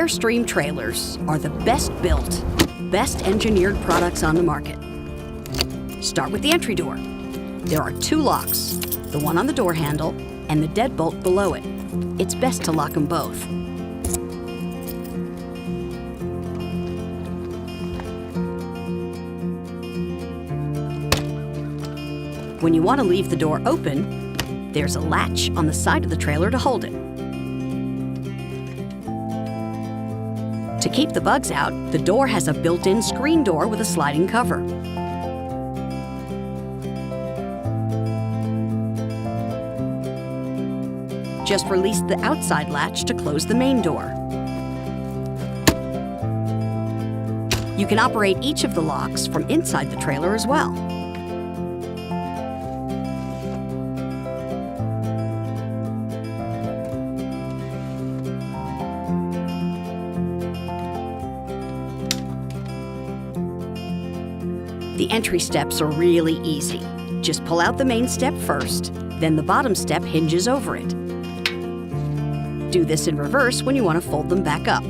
Airstream trailers are the best built, best engineered products on the market. Start with the entry door. There are 2 locks, the one on the door handle and the deadbolt below it. It's best to lock them both. When you want to leave the door open, there's a latch on the side of the trailer to hold it. To keep the bugs out, the door has a built-in screen door with a sliding cover. Just release the outside latch to close the main door. You can operate each of the locks from inside the trailer as well. The entry steps are really easy. Just pull out the main step first, then the bottom step hinges over it. Do this in reverse when you want to fold them back up.